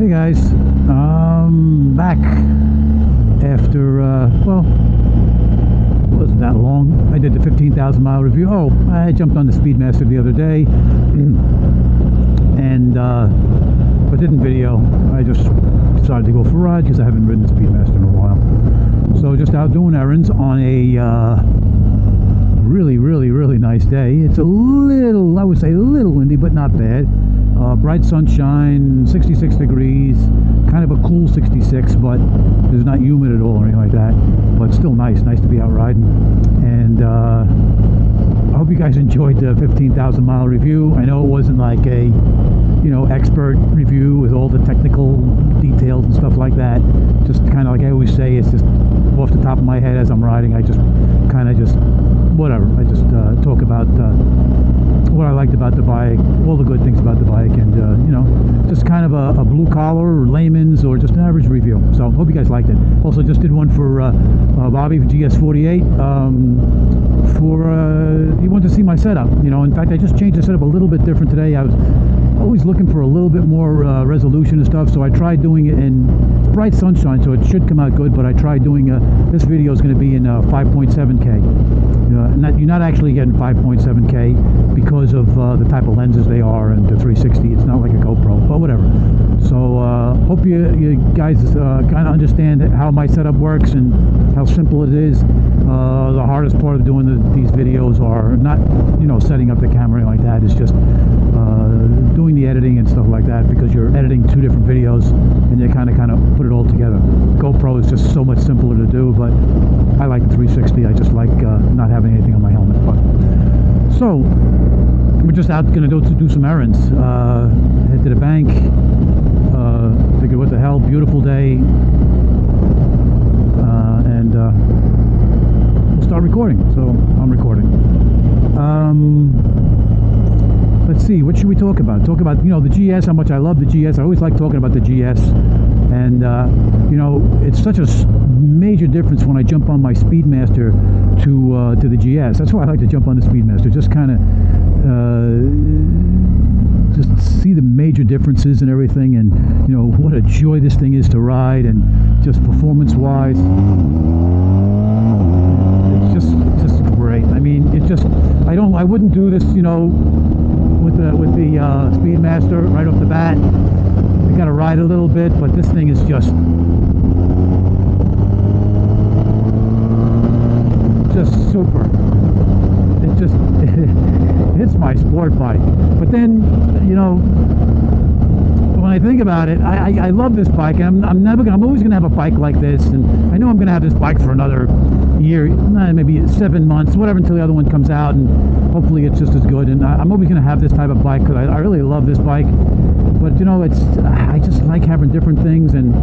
Hey guys, back after, well, it wasn't that long. I did the 15,000 mile review. Oh, I jumped on the Speedmaster the other day, and, but didn't video. I just decided to go for a ride because I haven't ridden the Speedmaster in a while. So just out doing errands on a, really nice day. It's a little, I would say a little windy, but not bad. Bright sunshine, 66 degrees, kind of a cool 66, but it's not humid at all or anything like that. But still nice to be out riding. And I hope you guys enjoyed the 15,000 mile review. I know it wasn't like a, you know, expert review with all the technical details and stuff like that. Just kind of like I always say, it's just off the top of my head as I'm riding. I just kind of just whatever. I just talk about what I liked about the bike, all the good things about the bike, and you know, just kind of a blue collar or layman's or just an average review. So hope you guys liked it. Also just did one for Bobby for GS48. He wanted to see my setup. You know, in fact, I just changed the setup a little bit different today. I was always looking for a little bit more resolution and stuff, so I tried doing it in bright sunshine, so it should come out good. But I tried doing this video is going to be in 5.7K. You're not actually getting 5.7K because of the type of lenses they are and the 360. It's not like a GoPro, but whatever. So hope you guys kind of understand how my setup works and how simple it is. The hardest part of doing these videos are not, you know, setting up the camera like that. It's just doing the editing and stuff like that, because you're editing two different videos and you kind of put it all together. GoPro is just so much simpler to do, but I like the 360. I just like not having anything on my helmet. But so we're just out going to do some errands. Head to the bank. Figured what the hell, beautiful day, and we'll start recording. So I'm recording. Let's see, what should we talk about? Talk about, you know, the GS, how much I love the GS. I always like talking about the GS. And, you know, it's such a major difference when I jump on my Speedmaster to the GS. That's why I like to jump on the Speedmaster. Just kind of just see the major differences and everything. And, you know, what a joy this thing is to ride. And just performance-wise, it's just great. I mean, it just, I wouldn't do this, you know, with the Speedmaster right off the bat. I got to ride a little bit, but this thing is just super. It just it's my sport bike. But then, you know, when I think about it, I love this bike. I'm always gonna have a bike like this, and I know I'm gonna have this bike for another year, maybe 7 months, whatever, until the other one comes out, and hopefully it's just as good. And I'm always gonna have this type of bike because I really love this bike. But you know, I just like having different things, and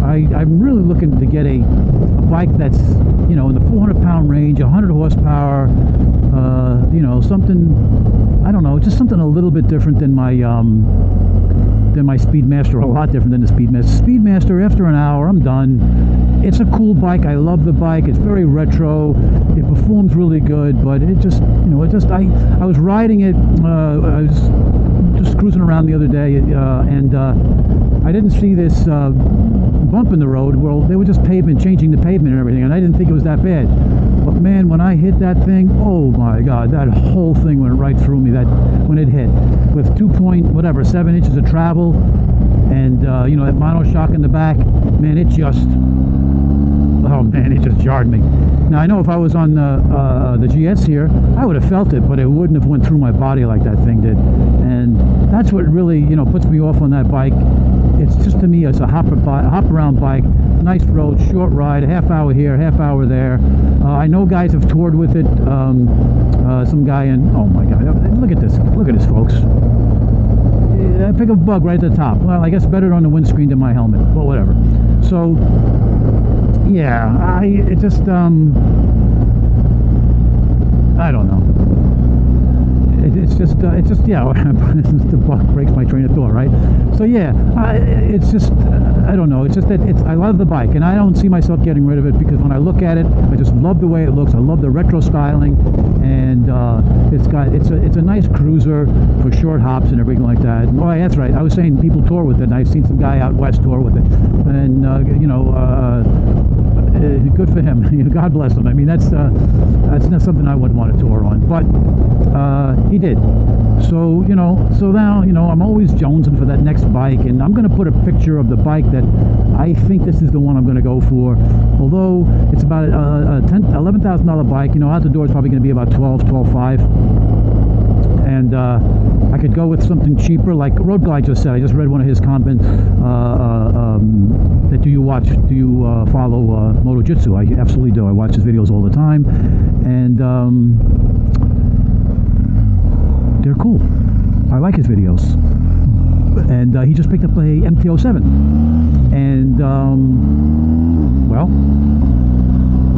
I'm really looking to get a bike that's, you know, in the 400-pound range, 100 horsepower, you know, something, I don't know, just something a little bit different than my Speedmaster, a lot different than the Speedmaster. Speedmaster, after an hour, I'm done. It's a cool bike. I love the bike. It's very retro. It performs really good, but it just, you know, I was riding it, I was just cruising around the other day, and I didn't see this bump in the road. Well, they were just changing the pavement and everything, and I didn't think it was that bad. But man, when I hit that thing, oh my God, that whole thing went right through me. That when it hit, with 7 inches of travel, and you know, that monoshock in the back, man, it just, oh man, it just jarred me. Now I know if I was on the GS here, I would have felt it, but it wouldn't have went through my body like that thing did. And that's what really, you know, puts me off on that bike. It's just, to me, it's a hop around bike, nice road, short ride, a half hour here, half hour there. I know guys have toured with it. Some guy in, oh my God, look at this, folks. I pick a bug right at the top. Well, I guess better on the windscreen than my helmet, but whatever. So yeah, it just I don't know. it's just yeah. The buck breaks my train of thought, right? So yeah, it's just I don't know. It's just that I love the bike, and I don't see myself getting rid of it, because when I look at it, I just love the way it looks. I love the retro styling, and it's a nice cruiser for short hops and everything like that. And, oh, that's right. I was saying people tour with it, and I've seen some guy out west tour with it, and you know. Good for him. God bless him. I mean, that's not something I would want to tour on, but he did. So you know, so now I'm always jonesing for that next bike, and I'm going to put a picture of the bike that I think this is the one I'm going to go for. Although it's about a $11,000 bike, out the door is probably going to be about $12,500. And I could go with something cheaper, like Road Glide just said. I just read one of his comments that do you follow Moto Jitsu? I absolutely do. I watch his videos all the time, and they're cool. I like his videos. And he just picked up a MT-07, and well,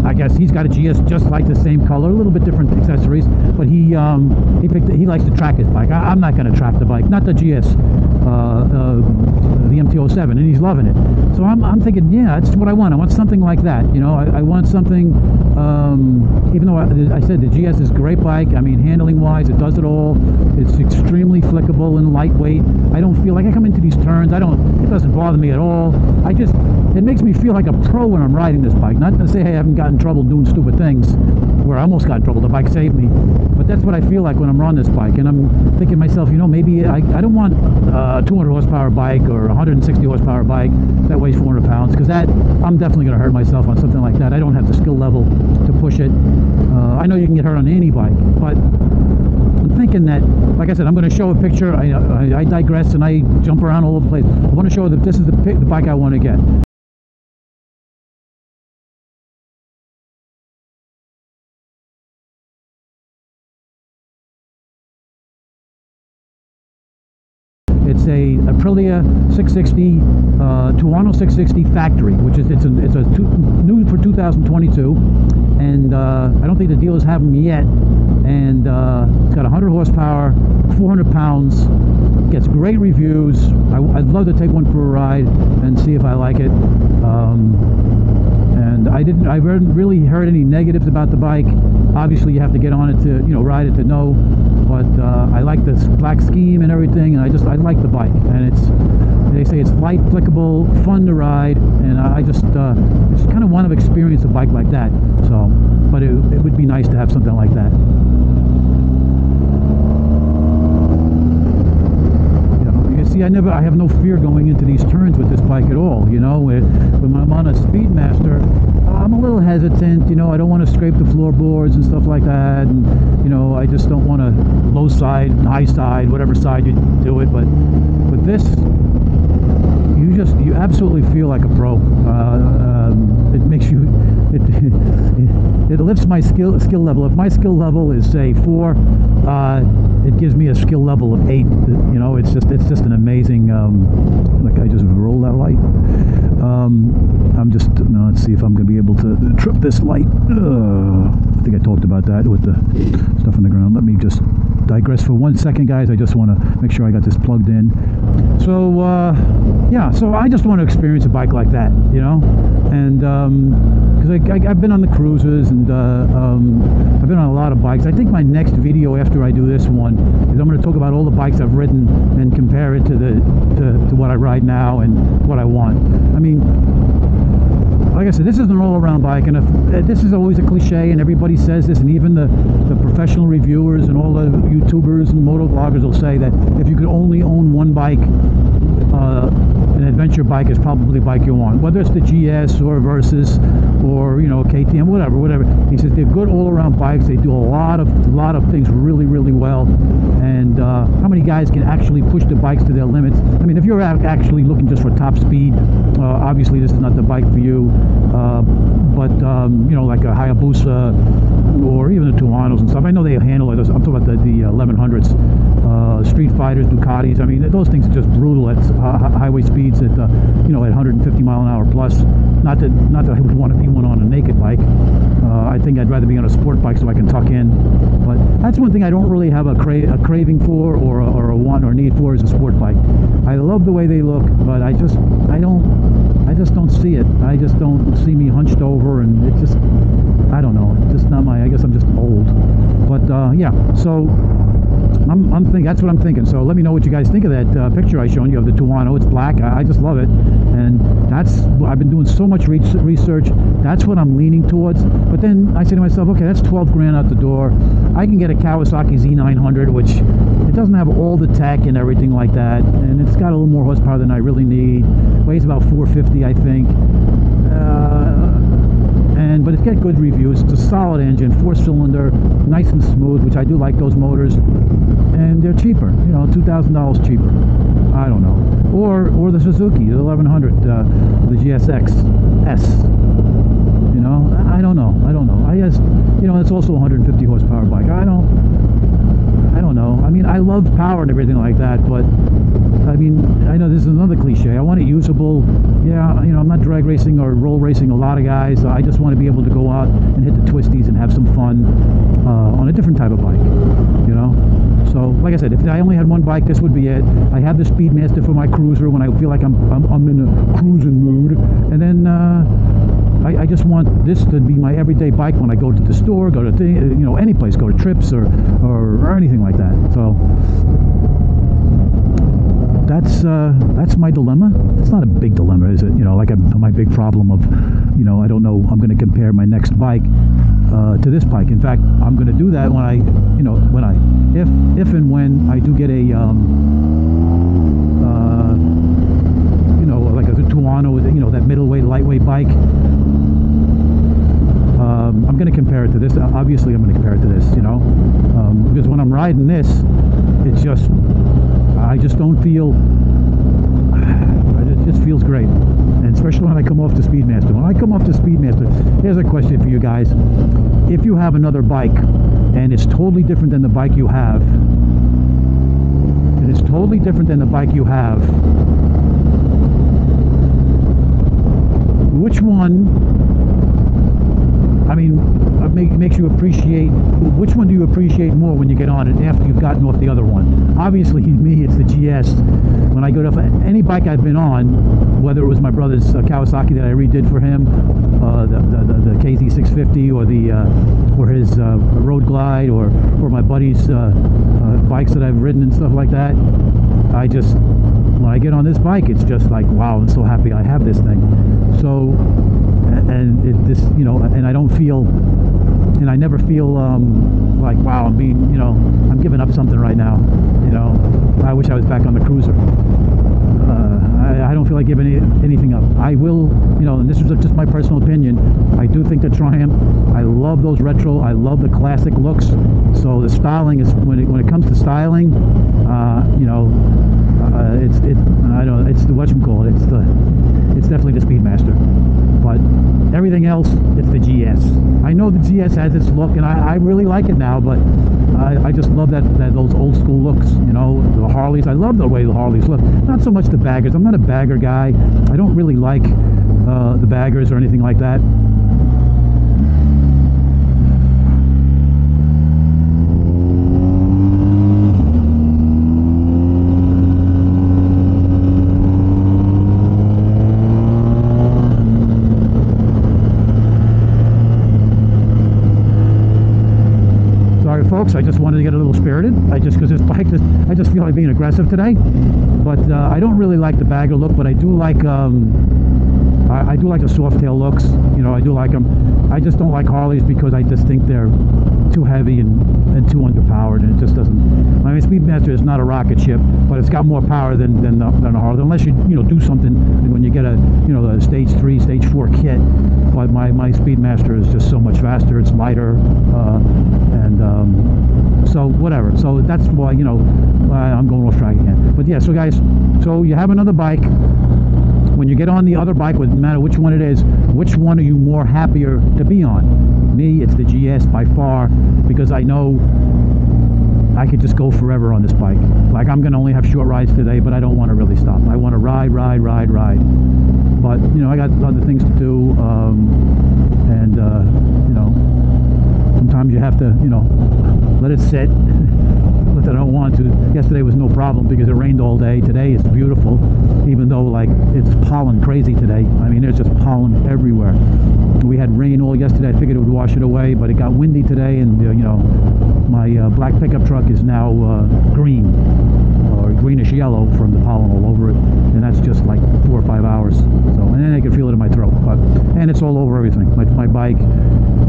I guess he's got a GS just like the same color, a little bit different accessories, but he likes to track his bike. I'm not going to track the bike, not the GS, the MT-07, and he's loving it. So I'm thinking, yeah, that's what I want. I want something like that. I want something. Even though I said the GS is a great bike, I mean, handling wise, it does it all. It's extremely flickable and lightweight. I don't feel like I come into these turns. It doesn't bother me at all. It makes me feel like a pro when I'm riding this bike. Not to say, hey, I haven't gotten in trouble doing stupid things, where I almost got in trouble. The bike saved me. But that's what I feel like when I'm on this bike. And I'm thinking to myself, maybe I don't want a 200 horsepower bike or a 160 horsepower bike that weighs 400 pounds, because I'm definitely going to hurt myself on something like that. I don't have the skill level to push it. I know you can get hurt on any bike, but I'm thinking that, like I said, I'm going to show a picture. I digress and I jump around all over the place. I want to show that this is the bike I want to get. It's a Aprilia 660, Tuono 660 factory, which is new for 2022, and I don't think the dealers have them yet. And it's got 100 horsepower, 400 pounds, gets great reviews. I'd love to take one for a ride and see if I like it. And I haven't really heard any negatives about the bike. Obviously, you have to get on it to ride it to know. But I like this black scheme and everything, and I like the bike. And they say it's light, flickable, fun to ride, and I just kind of want to experience a bike like that. So, but it would be nice to have something like that. See, I have no fear going into these turns with this bike at all. When I'm on a Speedmaster, I'm a little hesitant. I don't want to scrape the floorboards and stuff like that, and I just don't want to low side, high side, whatever side you do it. But with this, you absolutely feel like a pro. It makes you it lifts my skill level. If my skill level is say 4, it gives me a skill level of 8. It's just an amazing. Like I just rolled that light. Let's see if I'm going to be able to trip this light. I think I talked about that with the stuff on the ground. Let me just digress for 1 second, guys. I just want to make sure I got this plugged in. So yeah, so I just want to experience a bike like that, and because I've been on the cruisers, and I've been on a lot of bikes. I think my next video after I do this one is I'm going to talk about all the bikes I've ridden and compare it to what I ride now and what I want. I mean, like I said, this is an all-around bike, and this is always a cliche, and everybody says this, and even the professional reviewers and all the YouTubers and moto vloggers will say that if you could only own one bike, an adventure bike is probably the bike you want, whether it's the GS or Versus or KTM, whatever. He says they're good all-around bikes. They do a lot of things really, really well. And how many guys can actually push the bikes to their limits? I mean, if you're actually looking just for top speed, obviously this is not the bike for you. But like a Hayabusa or even the Tuanos and stuff, I know they handle it. I'm talking about the 1100s, Street Fighters, Ducatis. I mean, those things are just brutal at highway speeds at you know, at 150 mile an hour plus. Not that I would want to be one on a naked bike. I think I'd rather be on a sport bike so I can tuck in. But that's one thing I don't really have a craving for, or a want or need for, is a sport bike. I love the way they look, but I just don't see it. I just don't see me hunched over, and it just, I don't know, it's just not my, I guess I'm just old. But yeah, so I'm thinking, that's what I'm thinking. So let me know what you guys think of that picture I showed you of the Tuono. It's black. I just love it, and that's, I've been doing so much research. That's what I'm leaning towards. But then I say to myself, okay, that's 12 grand out the door. I can get a Kawasaki Z900, which it doesn't have all the tech and everything like that, and it's got a little more horsepower than I really need. Weighs about 450, I think. But it's got good reviews. It's a solid engine, 4-cylinder, nice and smooth, which I do like those motors, and they're cheaper, you know, $2,000 cheaper. I don't know. Or the Suzuki, the 1100, the GSX S. You know, I don't know. I just, you know, it's also a 150 horsepower bike. I don't know. I mean, I love power and everything like that, but I mean, I know this is another cliche. I want it usable. Yeah, you know, I'm not drag racing or roll racing a lot of guys. I just want to be able to go out and hit the twisties and have some fun on a different type of bike, you know? So, like I said, if I only had one bike, this would be it. I have the Speedmaster for my cruiser when I feel like I'm in a cruising mood. And then I just want this to be my everyday bike when I go to the store, go to, you know, any place, go to trips or anything like that. So that's my dilemma. It's not a big dilemma, is it? You know, like my big problem of, you know, I don't know, I'm going to compare my next bike to this bike. In fact, I'm going to do that when I, you know, if and when I do get a, you know, like a Tuono with, you know, that middleweight, lightweight bike. I'm going to compare it to this. Obviously, I'm going to compare it to this, you know, because when I'm riding this, it's just, I just don't feel, it just feels great. And especially when I come off the Speedmaster. When I come off the Speedmaster, here's a question for you guys. If you have another bike and it's totally different than the bike you have, which one, I mean, makes you appreciate, which one do you appreciate more when you get on it after you've gotten off the other one? Obviously, me, it's the GS. When I go to any bike I've been on, whether it was my brother's Kawasaki that I redid for him, the KZ650, or his Road Glide, or my buddy's bikes that I've ridden and stuff like that, I just, when I get on this bike, it's just like, wow, I'm so happy I have this thing. So, and this, you know, and I don't feel, and I never feel like, wow, I'm being, you know, I'm giving up something right now, you know. I wish I was back on the cruiser. I don't feel like giving anything up. I will, you know, and this is just my personal opinion, I do think the Triumph, I love those retro, I love the classic looks. So the styling is, when it comes to styling, you know, I don't know, it's the whatchamacallit, it's definitely the Speedmaster. But everything else, it's the GS. I know the GS has its look, and I really like it now, but I just love those old school looks, you know, the Harleys. I love the way the Harleys look. Not so much the baggers. I'm not a bagger guy. I don't really like the baggers or anything like that. Folks, I just wanted to get a little spirited. Because this bike, I just feel like being aggressive today. But I don't really like the bagger look, but I do like I do like the soft tail looks. You know, I do like them. I just don't like Harleys because I just think they're too heavy and too underpowered, and it just doesn't. I mean, Speedmaster is not a rocket ship, but it's got more power than a Harley, unless you know, do something when you get a, you know, the stage 3, stage 4 kit. But my Speedmaster is just so much faster. It's lighter, so whatever. So that's why, you know, I'm going off track again. But yeah, so guys, so you have another bike. When you get on the other bike, no matter which one it is, which one are you more happier to be on? Me, it's the GS by far, because I know I could just go forever on this bike. Like, I'm gonna only have short rides today, but I don't want to really stop. I want to ride. But you know, I got other things to do, and you know, sometimes you have to, you know, let it sit. But I don't want to. Yesterday was no problem because it rained all day. Today it's beautiful, even though like it's pollen crazy today. I mean, there's just pollen everywhere. We had rain all yesterday. I figured it would wash it away, but it got windy today, and you know, my black pickup truck is now green or greenish yellow from the pollen all over it, and that's just like 4 or 5 hours. So, and then I can feel it in my throat. But and it's all over everything. My bike,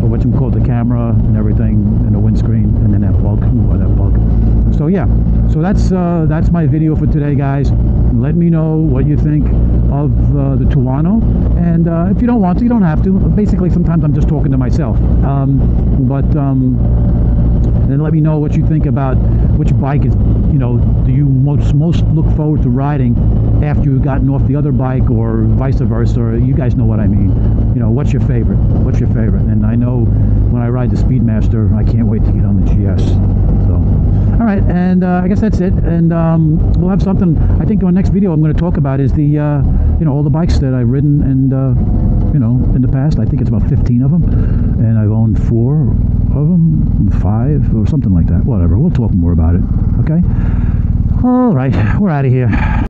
or what you call the camera and everything, and the windscreen, and then that bug. Ooh, that bug. So yeah, so that's my video for today, guys. Let me know what you think of the Tuono, and if you don't want to, you don't have to. Basically, sometimes I'm just talking to myself. Then let me know what you think about which bike is, you know, do you most look forward to riding after you've gotten off the other bike, or vice versa, or you guys know what I mean. You know, what's your favorite? What's your favorite? And I know when I ride the Speedmaster, I can't wait to get on the GS. So, all right, and I guess that's it. And we'll have something. I think on the next video I'm going to talk about is the, you know, all the bikes that I've ridden and, you know, in the past. I think it's about 15 of them, and I've owned 4 of them, 5 or something like that. Whatever. We'll talk more about it. Okay. All right, we're out of here.